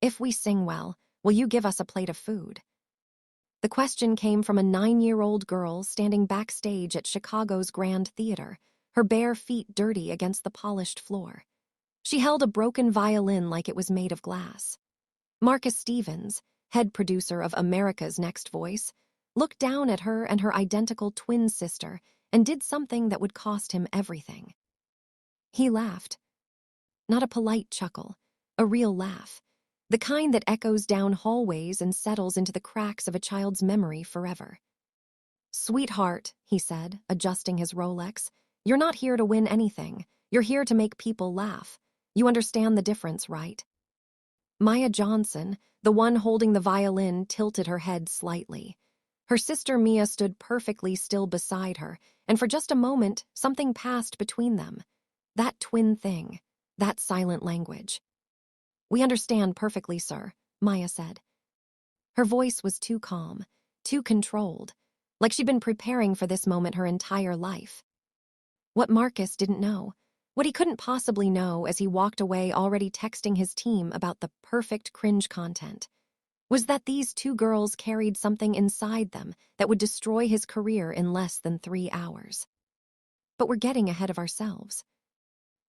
If we sing well, will you give us a plate of food? The question came from a 9-year-old girl standing backstage at Chicago's Grand Theater, her bare feet dirty against the polished floor. She held a broken violin like it was made of glass. Marcus Stevens, head producer of America's Next Voice, looked down at her and her identical twin sister and did something that would cost him everything. He laughed. Not a polite chuckle, a real laugh. The kind that echoes down hallways and settles into the cracks of a child's memory forever. "Sweetheart," he said, adjusting his Rolex, "you're not here to win anything. You're here to make people laugh. You understand the difference, right?" Maya Johnson, the one holding the violin, tilted her head slightly. Her sister Mia stood perfectly still beside her, and for just a moment, something passed between them. That twin thing, that silent language. "We understand perfectly, sir," Maya said. Her voice was too calm, too controlled, like she'd been preparing for this moment her entire life. What Marcus didn't know, what he couldn't possibly know as he walked away already texting his team about the perfect cringe content, was that these two girls carried something inside them that would destroy his career in less than 3 hours. But we're getting ahead of ourselves.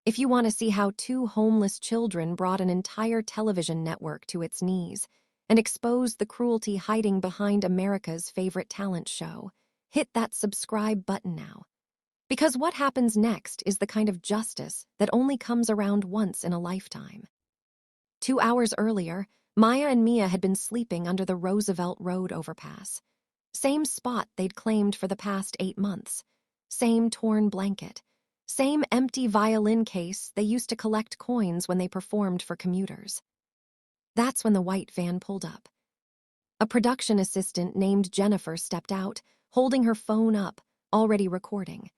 If you want to see how two homeless children brought an entire television network to its knees and exposed the cruelty hiding behind America's favorite talent show, hit that subscribe button now. Because what happens next is the kind of justice that only comes around once in a lifetime. 2 hours earlier, Maya and Mia had been sleeping under the Roosevelt Road overpass. Same spot they'd claimed for the past 8 months. Same torn blanket. Same empty violin case they used to collect coins when they performed for commuters. That's when the white van pulled up. A production assistant named Jennifer stepped out, holding her phone up, already recording.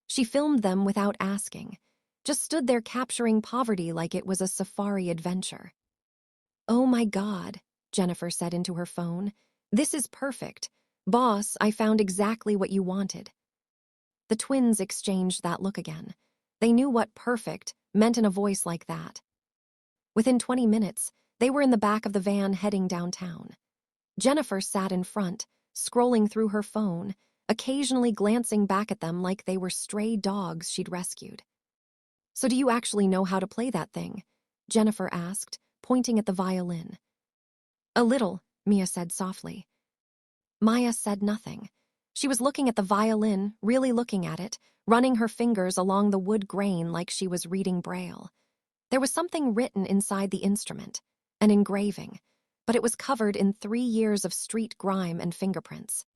She filmed them without asking, just stood there capturing poverty like it was a safari adventure. "Oh my God," Jennifer said into her phone. "This is perfect. Boss, I found exactly what you wanted." The twins exchanged that look again. They knew what perfect meant in a voice like that. Within 20 minutes, they were in the back of the van heading downtown. Jennifer sat in front, scrolling through her phone, occasionally glancing back at them like they were stray dogs she'd rescued. "So do you actually know how to play that thing?" Jennifer asked, pointing at the violin. "A little," Mia said softly. Maya said nothing. She was looking at the violin, really looking at it, running her fingers along the wood grain like she was reading Braille. There was something written inside the instrument, an engraving, but it was covered in 3 years of street grime and fingerprints.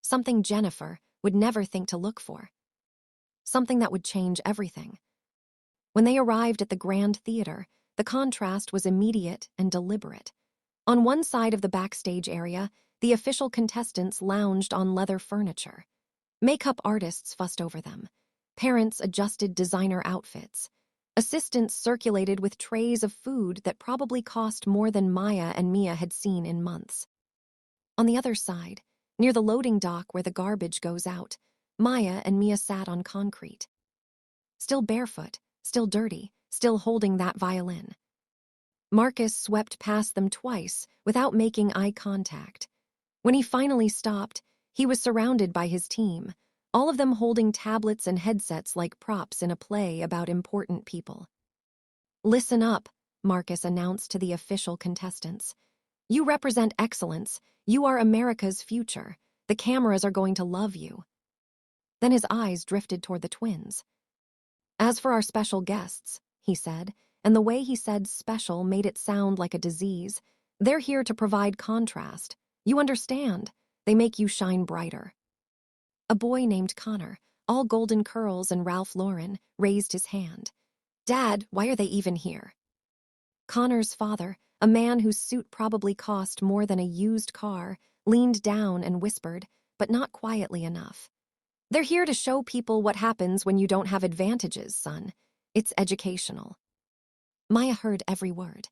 Something Jennifer would never think to look for. Something that would change everything. When they arrived at the Grand Theater, the contrast was immediate and deliberate. On one side of the backstage area, the official contestants lounged on leather furniture. Makeup artists fussed over them. Parents adjusted designer outfits. Assistants circulated with trays of food that probably cost more than Maya and Mia had seen in months. On the other side, near the loading dock where the garbage goes out, Maya and Mia sat on concrete. Still barefoot, still dirty, still holding that violin. Marcus swept past them twice without making eye contact. When he finally stopped, he was surrounded by his team, all of them holding tablets and headsets like props in a play about important people. "Listen up," Marcus announced to the official contestants. "You represent excellence. You are America's future. The cameras are going to love you." Then his eyes drifted toward the twins. "As for our special guests," he said, and the way he said special made it sound like a disease, "they're here to provide contrast. You understand? They make you shine brighter." A boy named Connor, all golden curls and Ralph Lauren, raised his hand. "Dad, why are they even here?" Connor's father, a man whose suit probably cost more than a used car, leaned down and whispered, but not quietly enough. "They're here to show people what happens when you don't have advantages, son. It's educational." Maya heard every word.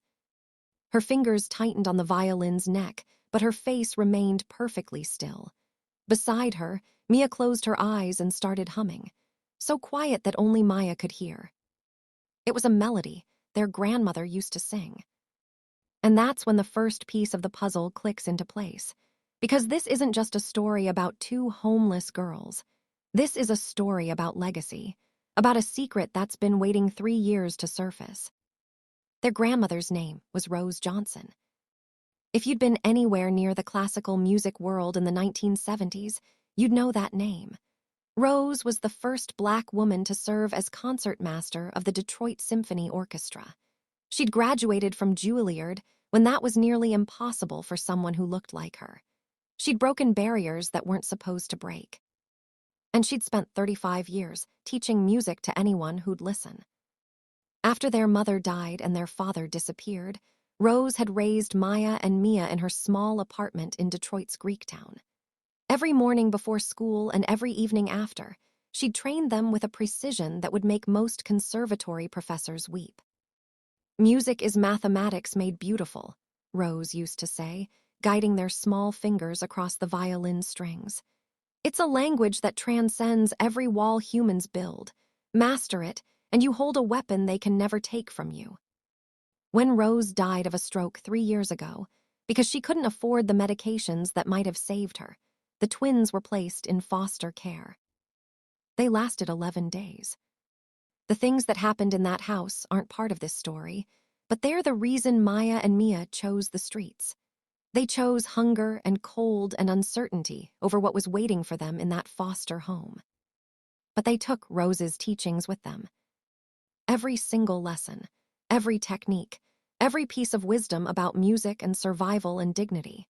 Her fingers tightened on the violin's neck, but her face remained perfectly still. Beside her, Mia closed her eyes and started humming, so quiet that only Maya could hear. It was a melody their grandmother used to sing. And that's when the first piece of the puzzle clicks into place. Because this isn't just a story about two homeless girls. This is a story about legacy, about a secret that's been waiting 3 years to surface. Their grandmother's name was Rose Johnson. If you'd been anywhere near the classical music world in the 1970s, you'd know that name. Rose was the first Black woman to serve as concertmaster of the Detroit Symphony Orchestra. She'd graduated from Juilliard when that was nearly impossible for someone who looked like her. She'd broken barriers that weren't supposed to break. And she'd spent 35 years teaching music to anyone who'd listen. After their mother died and their father disappeared, Rose had raised Maya and Mia in her small apartment in Detroit's Greektown. Every morning before school and every evening after, she'd trained them with a precision that would make most conservatory professors weep. "Music is mathematics made beautiful," Rose used to say, guiding their small fingers across the violin strings. "It's a language that transcends every wall humans build. Master it, and you hold a weapon they can never take from you." When Rose died of a stroke 3 years ago, because she couldn't afford the medications that might have saved her, the twins were placed in foster care. They lasted 11 days. The things that happened in that house aren't part of this story, but they're the reason Maya and Mia chose the streets. They chose hunger and cold and uncertainty over what was waiting for them in that foster home. But they took Rose's teachings with them. Every single lesson, every technique, every piece of wisdom about music and survival and dignity.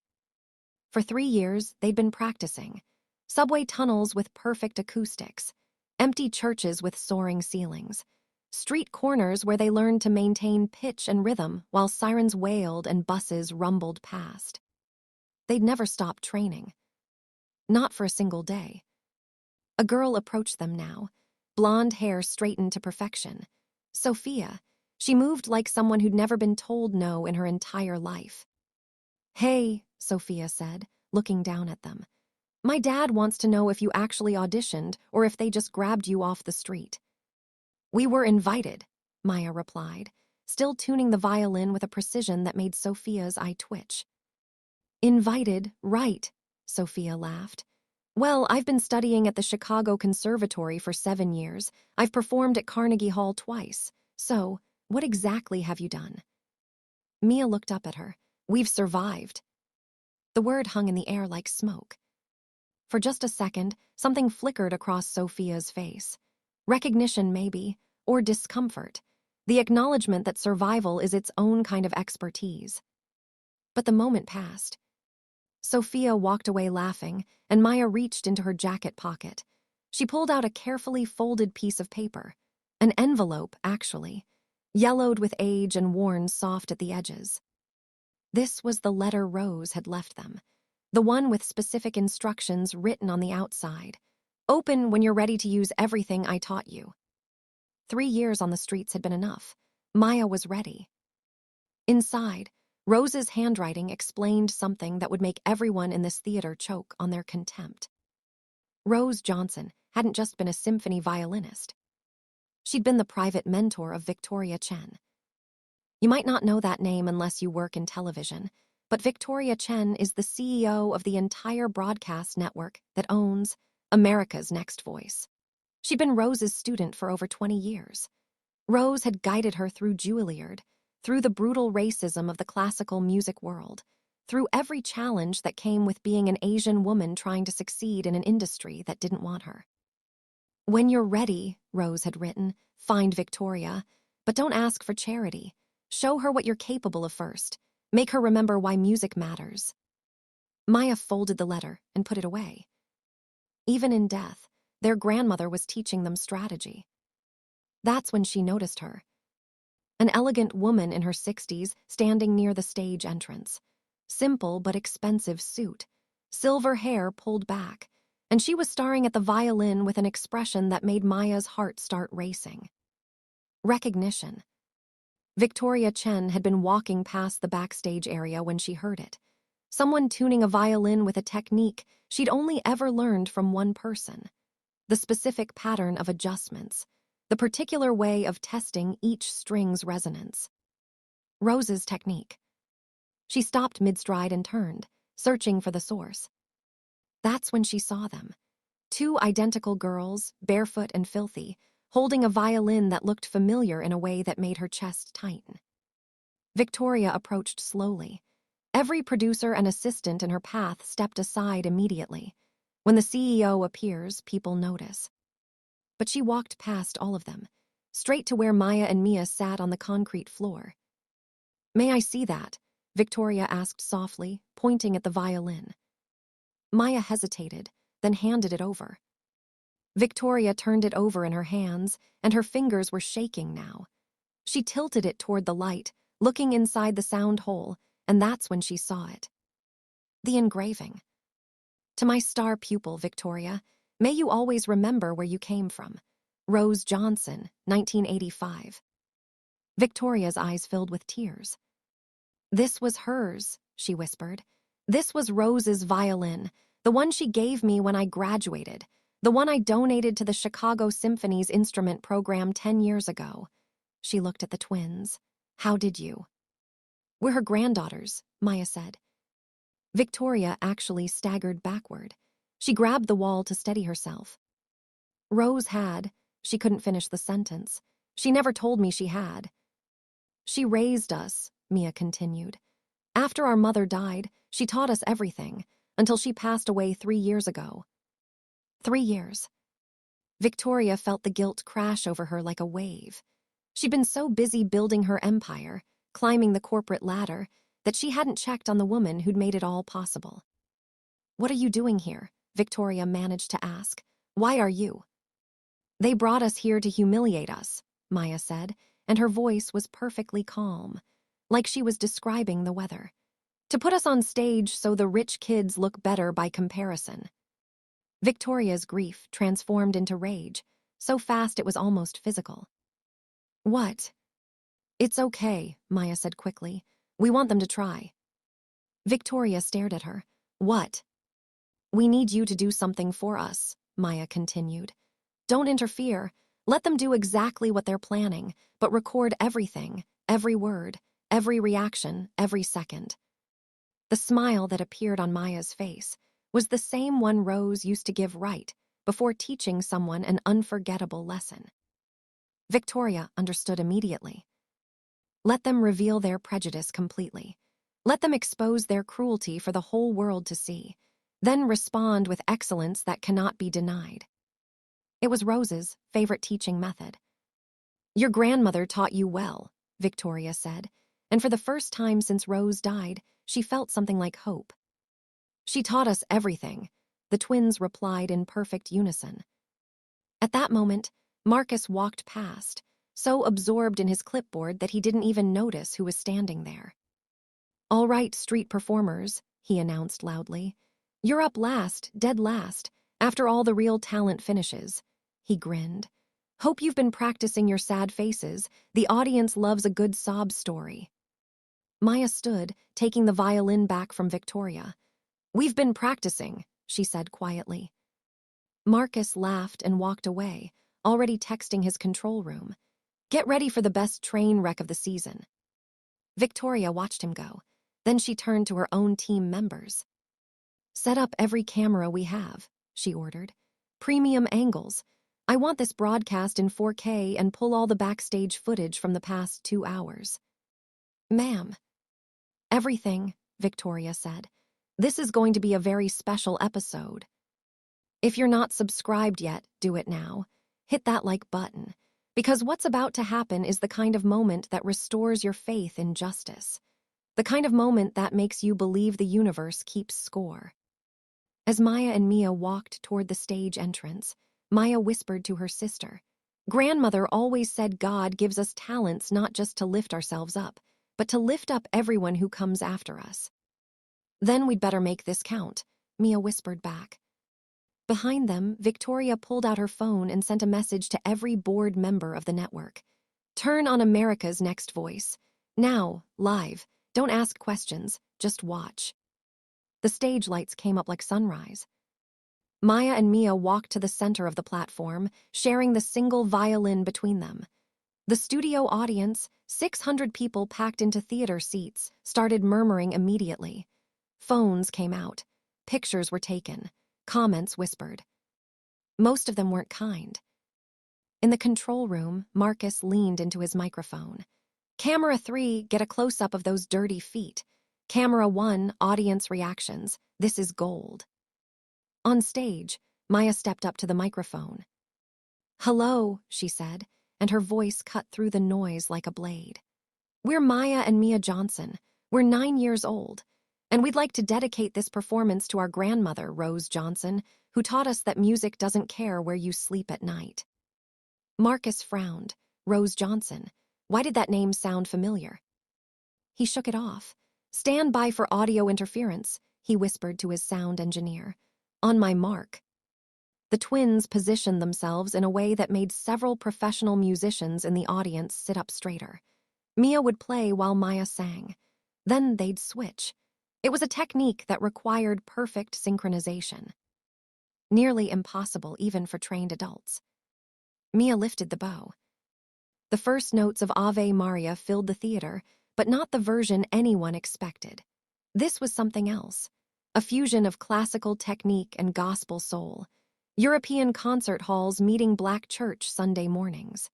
For 3 years, they'd been practicing. Subway tunnels with perfect acoustics, empty churches with soaring ceilings, street corners where they learned to maintain pitch and rhythm while sirens wailed and buses rumbled past. They'd never stopped training. Not for a single day. A girl approached them now, blonde hair straightened to perfection. Sophia. She moved like someone who'd never been told no in her entire life. "Hey," Sophia said, looking down at them. "My dad wants to know if you actually auditioned or if they just grabbed you off the street." "We were invited," Maya replied, still tuning the violin with a precision that made Sophia's eye twitch. "Invited, right," Sophia laughed. "Well, I've been studying at the Chicago Conservatory for 7 years. I've performed at Carnegie Hall twice. So, what exactly have you done?" Mia looked up at her. "We've survived." The word hung in the air like smoke. For just a second, something flickered across Sophia's face. Recognition, maybe, or discomfort. The acknowledgement that survival is its own kind of expertise. But the moment passed. Sophia walked away laughing, and Maya reached into her jacket pocket. She pulled out a carefully folded piece of paper. An envelope, actually. Yellowed with age and worn soft at the edges. This was the letter Rose had left them. The one with specific instructions written on the outside. "Open when you're ready to use everything I taught you." 3 years on the streets had been enough. Maya was ready. Inside, Rose's handwriting explained something that would make everyone in this theater choke on their contempt. Rose Johnson hadn't just been a symphony violinist. She'd been the private mentor of Victoria Chen. You might not know that name unless you work in television, but Victoria Chen is the CEO of the entire broadcast network that owns America's Next Voice. She'd been Rose's student for over 20 years. Rose had guided her through Juilliard, through the brutal racism of the classical music world, through every challenge that came with being an Asian woman trying to succeed in an industry that didn't want her. "When you're ready," Rose had written, "find Victoria, but don't ask for charity. Show her what you're capable of first. Make her remember why music matters." Maya folded the letter and put it away. Even in death, their grandmother was teaching them strategy. That's when she noticed her. An elegant woman in her 60s standing near the stage entrance. Simple but expensive suit. Silver hair pulled back. And she was staring at the violin with an expression that made Maya's heart start racing. Recognition. Victoria Chen had been walking past the backstage area when she heard it. Someone tuning a violin with a technique she'd only ever learned from one person. The specific pattern of adjustments. The particular way of testing each string's resonance. Rose's technique. She stopped mid-stride and turned, searching for the source. That's when she saw them. Two identical girls, barefoot and filthy, holding a violin that looked familiar in a way that made her chest tighten. Victoria approached slowly. Every producer and assistant in her path stepped aside immediately. When the CEO appears, people notice. But she walked past all of them, straight to where Maya and Mia sat on the concrete floor. "May I see that?" Victoria asked softly, pointing at the violin. Maya hesitated, then handed it over. Victoria turned it over in her hands, and her fingers were shaking now. She tilted it toward the light, looking inside the sound hole, and that's when she saw it. The engraving. "To my star pupil, Victoria, may you always remember where you came from. Rose Johnson, 1985. Victoria's eyes filled with tears. "This was hers," she whispered. "This was Rose's violin, the one she gave me when I graduated, the one I donated to the Chicago Symphony's instrument program 10 years ago." She looked at the twins. "How did you?" "We're her granddaughters," Maya said. Victoria actually staggered backward. She grabbed the wall to steady herself. "Rose had," she couldn't finish the sentence. "She never told me she had." "She raised us," Mia continued. "After our mother died, she taught us everything, until she passed away 3 years ago." 3 years. Victoria felt the guilt crash over her like a wave. She'd been so busy building her empire, climbing the corporate ladder, that she hadn't checked on the woman who'd made it all possible. "What are you doing here?" Victoria managed to ask. "Why are you?" "They brought us here to humiliate us," Maya said, and her voice was perfectly calm, like she was describing the weather. "To put us on stage so the rich kids look better by comparison." Victoria's grief transformed into rage, so fast it was almost physical. "What?" "It's okay," Maya said quickly. "We want them to try." Victoria stared at her. "What?" "We need you to do something for us," Maya continued. "Don't interfere. Let them do exactly what they're planning, but record everything, every word, every reaction, every second." The smile that appeared on Maya's face was the same one Rose used to give right before teaching someone an unforgettable lesson. Victoria understood immediately. Let them reveal their prejudice completely. Let them expose their cruelty for the whole world to see. Then respond with excellence that cannot be denied. It was Rose's favorite teaching method. "Your grandmother taught you well," Victoria said, and for the first time since Rose died, she felt something like hope. "She taught us everything," the twins replied in perfect unison. At that moment, Marcus walked past, so absorbed in his clipboard that he didn't even notice who was standing there. "All right, street performers," he announced loudly. "You're up last, dead last, after all the real talent finishes." He grinned. "Hope you've been practicing your sad faces. The audience loves a good sob story." Maya stood, taking the violin back from Victoria. "We've been practicing," she said quietly. Marcus laughed and walked away, already texting his control room. "Get ready for the best train wreck of the season." Victoria watched him go. Then she turned to her own team members. "Set up every camera we have," she ordered. "Premium angles. I want this broadcast in 4K and pull all the backstage footage from the past 2 hours." "Ma'am." "Everything," Victoria said. "This is going to be a very special episode. If you're not subscribed yet, do it now. Hit that like button. Because what's about to happen is the kind of moment that restores your faith in justice. The kind of moment that makes you believe the universe keeps score." As Maya and Mia walked toward the stage entrance, Maya whispered to her sister, "Grandmother always said God gives us talents not just to lift ourselves up, but to lift up everyone who comes after us." "Then we'd better make this count," Mia whispered back. Behind them, Victoria pulled out her phone and sent a message to every board member of the network. "Turn on America's Next Voice. Now, live. Don't ask questions, just watch." The stage lights came up like sunrise. Maya and Mia walked to the center of the platform, sharing the single violin between them. The studio audience, 600 people packed into theater seats started murmuring immediately. Phones came out. Pictures were taken. Comments whispered. Most of them weren't kind. In the control room, Marcus leaned into his microphone. Camera 3, get a close-up of those dirty feet. Camera 1, audience reactions. This is gold. On stage, Maya stepped up to the microphone. Hello, she said, and her voice cut through the noise like a blade. We're Maya and Mia Johnson. We're 9 years old. And we'd like to dedicate this performance to our grandmother, Rose Johnson, who taught us that music doesn't care where you sleep at night. Marcus frowned. Rose Johnson. Why did that name sound familiar? He shook it off. Stand by for audio interference, he whispered to his sound engineer. On my mark. The twins positioned themselves in a way that made several professional musicians in the audience sit up straighter. Mia would play while Maya sang. Then they'd switch. It was a technique that required perfect synchronization. Nearly impossible even for trained adults. Mia lifted the bow. The first notes of Ave Maria filled the theater, but not the version anyone expected. This was something else. A fusion of classical technique and gospel soul. European concert halls meeting Black church Sunday mornings.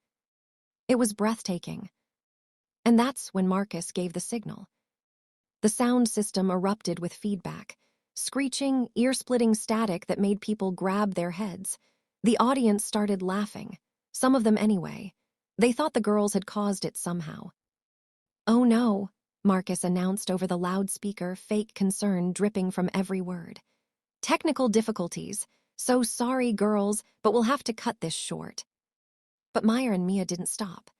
It was breathtaking. And that's when Marcus gave the signal. The sound system erupted with feedback, screeching, ear-splitting static that made people grab their heads. The audience started laughing, some of them anyway. They thought the girls had caused it somehow. Oh no, Marcus announced over the loudspeaker, fake concern dripping from every word. Technical difficulties. So sorry, girls, but we'll have to cut this short. But Maya and Mia didn't stop.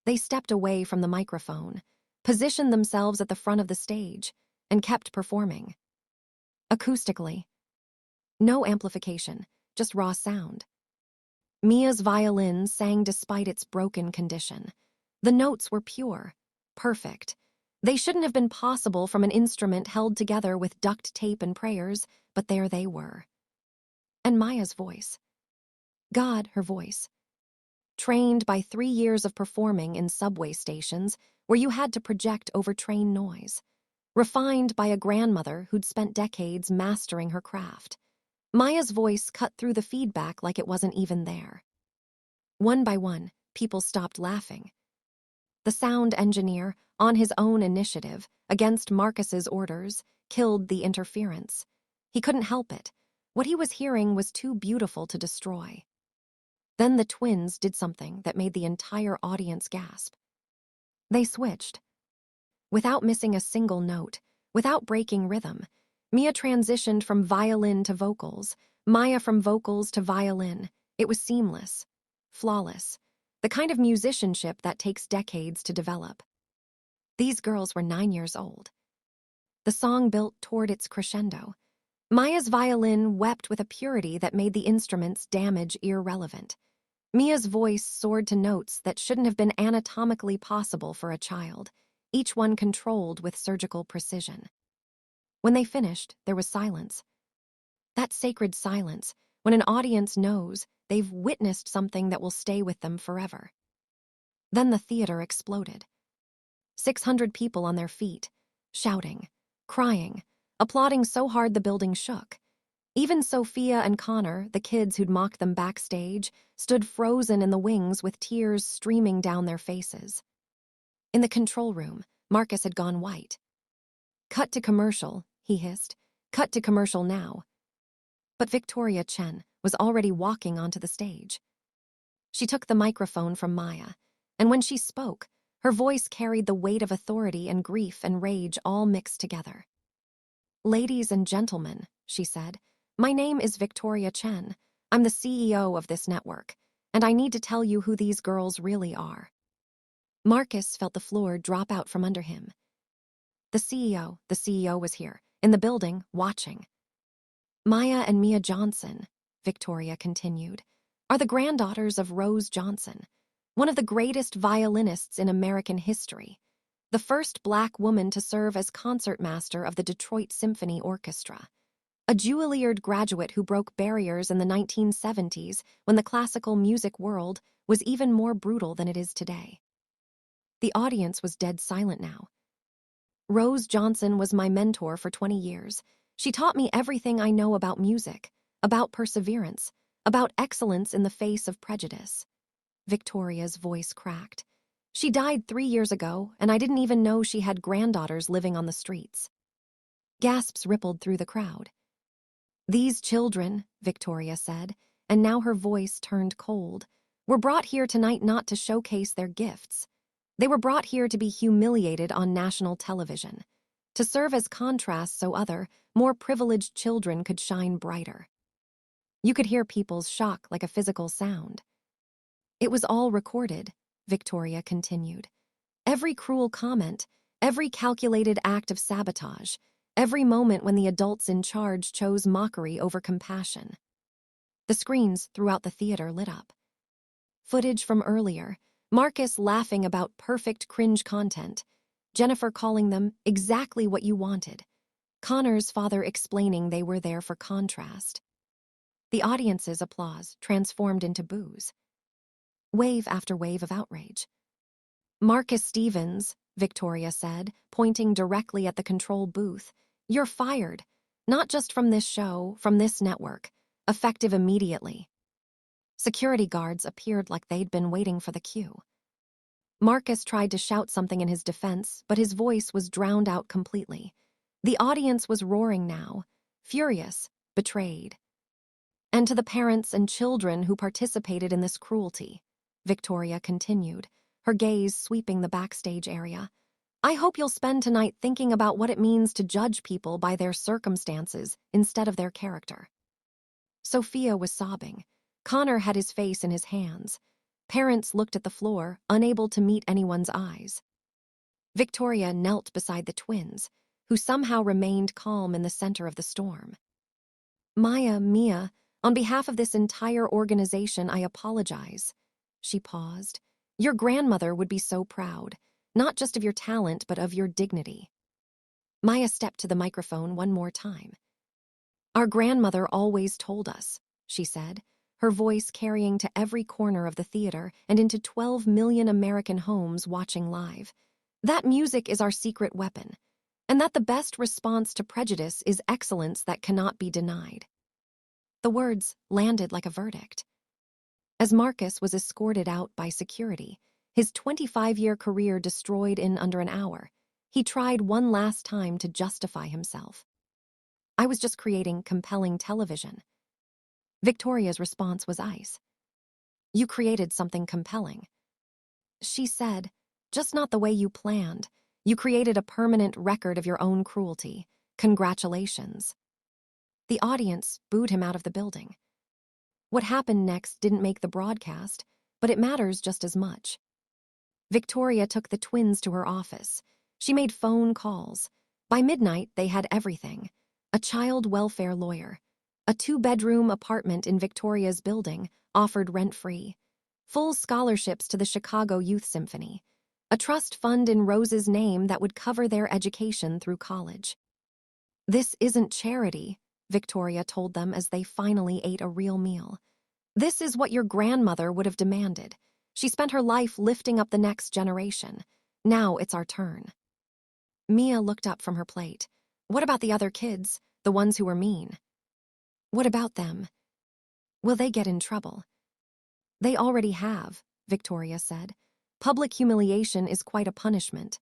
They stepped away from the microphone, positioned themselves at the front of the stage, and kept performing. Acoustically. No amplification, just raw sound. Mia's violin sang despite its broken condition. The notes were pure, perfect. They shouldn't have been possible from an instrument held together with duct tape and prayers, but there they were. And Maya's voice. God, her voice. Trained by 3 years of performing in subway stations where you had to project over train noise. Refined by a grandmother who'd spent decades mastering her craft. Maya's voice cut through the feedback like it wasn't even there. One by one, people stopped laughing. The sound engineer, on his own initiative, against Marcus's orders, killed the interference. He couldn't help it. What he was hearing was too beautiful to destroy. Then the twins did something that made the entire audience gasp. They switched. Without missing a single note, without breaking rhythm, Mia transitioned from violin to vocals, Maya from vocals to violin. It was seamless, flawless, the kind of musicianship that takes decades to develop. These girls were 9 years old. The song built toward its crescendo. Maya's violin wept with a purity that made the instrument's damage irrelevant. Mia's voice soared to notes that shouldn't have been anatomically possible for a child, each one controlled with surgical precision. When they finished, there was silence. That sacred silence, when an audience knows they've witnessed something that will stay with them forever. Then the theater exploded. 600 people on their feet, shouting, crying, applauding so hard the building shook. Even Sophia and Connor, the kids who'd mocked them backstage, stood frozen in the wings with tears streaming down their faces. In the control room, Marcus had gone white. Cut to commercial, he hissed. Cut to commercial now. But Victoria Chen was already walking onto the stage. She took the microphone from Maya, and when she spoke, her voice carried the weight of authority and grief and rage all mixed together. Ladies and gentlemen, she said, my name is Victoria Chen. I'm the CEO of this network, and I need to tell you who these girls really are. Marcus felt the floor drop out from under him. The CEO was here, in the building, watching. Maya and Mia Johnson, Victoria continued, are the granddaughters of Rose Johnson, one of the greatest violinists in American history, the first Black woman to serve as concertmaster of the Detroit Symphony Orchestra, a Juilliard graduate who broke barriers in the 1970s when the classical music world was even more brutal than it is today. The audience was dead silent now. Rose Johnson was my mentor for 20 years. She taught me everything I know about music, about perseverance, about excellence in the face of prejudice. Victoria's voice cracked. She died 3 years ago, and I didn't even know she had granddaughters living on the streets. Gasps rippled through the crowd. These children, Victoria said, and now her voice turned cold, were brought here tonight not to showcase their gifts. They were brought here to be humiliated on national television, to serve as contrast so other, more privileged children could shine brighter. You could hear people's shock like a physical sound. It was all recorded, Victoria continued. Every cruel comment, every calculated act of sabotage, every moment when the adults in charge chose mockery over compassion. The screens throughout the theater lit up. Footage from earlier, Marcus laughing about perfect cringe content, Jennifer calling them exactly what you wanted, Connor's father explaining they were there for contrast. The audience's applause transformed into boos. Wave after wave of outrage. Marcus Stevens, Victoria said, pointing directly at the control booth, you're fired. Not just from this show, from this network. Effective immediately. Security guards appeared like they'd been waiting for the cue. Marcus tried to shout something in his defense, but his voice was drowned out completely. The audience was roaring now, furious, betrayed. And to the parents and children who participated in this cruelty, Victoria continued, her gaze sweeping the backstage area. I hope you'll spend tonight thinking about what it means to judge people by their circumstances instead of their character. Sophia was sobbing. Connor had his face in his hands. Parents looked at the floor, unable to meet anyone's eyes. Victoria knelt beside the twins, who somehow remained calm in the center of the storm. Mia, on behalf of this entire organization, I apologize. She paused. Your grandmother would be so proud, not just of your talent, but of your dignity. Maya stepped to the microphone one more time. Our grandmother always told us, she said, her voice carrying to every corner of the theater and into 12 million American homes watching live. That music is our secret weapon, and that the best response to prejudice is excellence that cannot be denied. The words landed like a verdict. As Marcus was escorted out by security, his 25-year career destroyed in under an hour, he tried one last time to justify himself. I was just creating compelling television. Victoria's response was ice. You created something compelling. She said, just not the way you planned. You created a permanent record of your own cruelty. Congratulations. The audience booed him out of the building. What happened next didn't make the broadcast, but it matters just as much. Victoria took the twins to her office. She made phone calls. By midnight, they had everything. A child welfare lawyer. A 2-bedroom apartment in Victoria's building, offered rent-free. Full scholarships to the Chicago Youth Symphony. A trust fund in Rose's name that would cover their education through college. This isn't charity, Victoria told them as they finally ate a real meal. This is what your grandmother would have demanded. She spent her life lifting up the next generation. Now it's our turn. Mia looked up from her plate. What about the other kids, the ones who were mean? What about them? Will they get in trouble? They already have, Victoria said. Public humiliation is quite a punishment.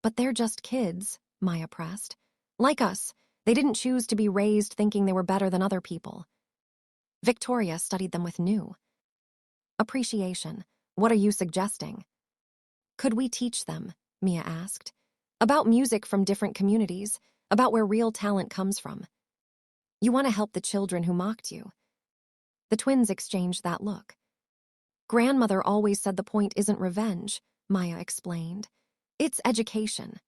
But they're just kids, Maya pressed. Like us, they didn't choose to be raised thinking they were better than other people. Victoria studied them with new appreciation. What are you suggesting? Could we teach them, Mia asked, about music from different communities, about where real talent comes from? You want to help the children who mocked you. The twins exchanged that look. Grandmother always said the point isn't revenge, Maya explained. It's education.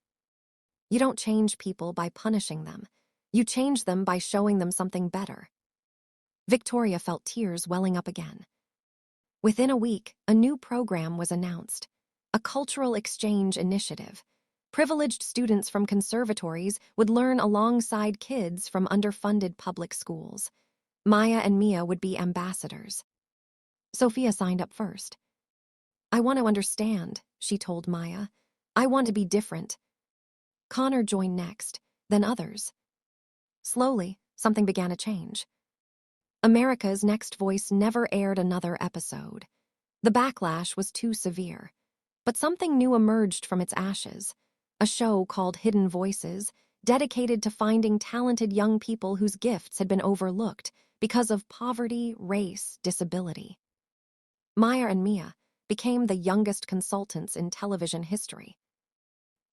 You don't change people by punishing them. You change them by showing them something better. Victoria felt tears welling up again. Within a week, a new program was announced. A cultural exchange initiative. Privileged students from conservatories would learn alongside kids from underfunded public schools. Maya and Mia would be ambassadors. Sophia signed up first. "I want to understand," she told Maya. "I want to be different." Connor joined next, then others. Slowly, something began to change. America's Next Voice never aired another episode. The backlash was too severe. But something new emerged from its ashes. A show called Hidden Voices, dedicated to finding talented young people whose gifts had been overlooked because of poverty, race, disability. Maya and Mia became the youngest consultants in television history.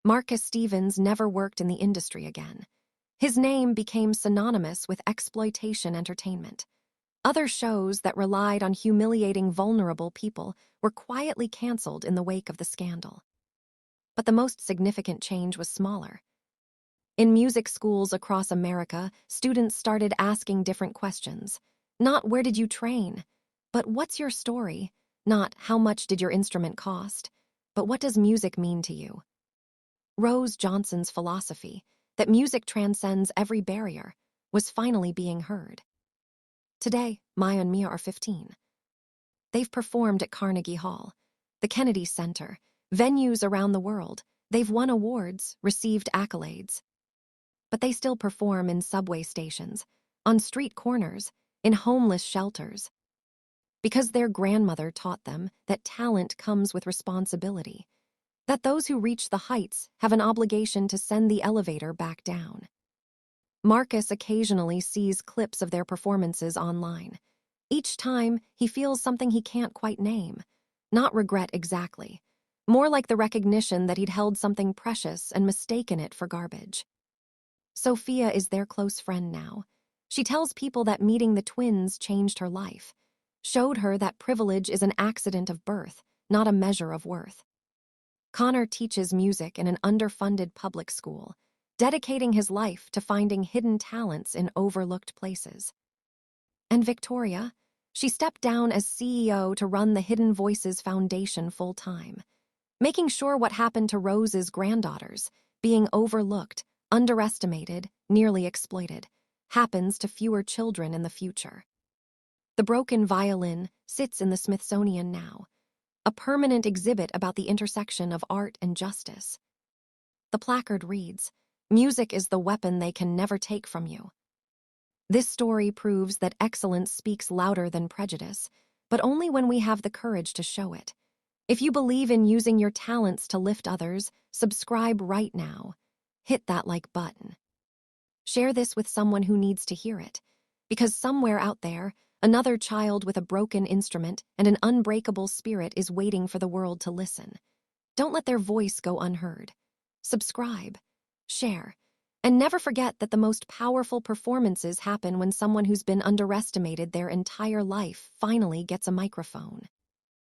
Marcus Stevens never worked in the industry again. His name became synonymous with exploitation entertainment. Other shows that relied on humiliating vulnerable people were quietly canceled in the wake of the scandal. But the most significant change was smaller. In music schools across America, students started asking different questions. Not "where did you train?" but "what's your story?" Not "how much did your instrument cost?" but "what does music mean to you?" Rose Johnson's philosophy, that music transcends every barrier, was finally being heard. Today, Maya and Mia are 15. They've performed at Carnegie Hall, the Kennedy Center, venues around the world. They've won awards, received accolades. But they still perform in subway stations, on street corners, in homeless shelters. Because their grandmother taught them that talent comes with responsibility, that those who reach the heights have an obligation to send the elevator back down. Marcus occasionally sees clips of their performances online. Each time, he feels something he can't quite name. Not regret exactly. More like the recognition that he'd held something precious and mistaken it for garbage. Sophia is their close friend now. She tells people that meeting the twins changed her life, showed her that privilege is an accident of birth, not a measure of worth. Connor teaches music in an underfunded public school, dedicating his life to finding hidden talents in overlooked places. And Victoria, she stepped down as CEO to run the Hidden Voices Foundation full-time, making sure what happened to Rose's granddaughters, being overlooked, underestimated, nearly exploited, happens to fewer children in the future. The broken violin sits in the Smithsonian now, a permanent exhibit about the intersection of art and justice. The placard reads, "Music is the weapon they can never take from you." This story proves that excellence speaks louder than prejudice, but only when we have the courage to show it. If you believe in using your talents to lift others, subscribe right now. Hit that like button. Share this with someone who needs to hear it, because somewhere out there, another child with a broken instrument and an unbreakable spirit is waiting for the world to listen. Don't let their voice go unheard. Subscribe, share, and never forget that the most powerful performances happen when someone who's been underestimated their entire life finally gets a microphone.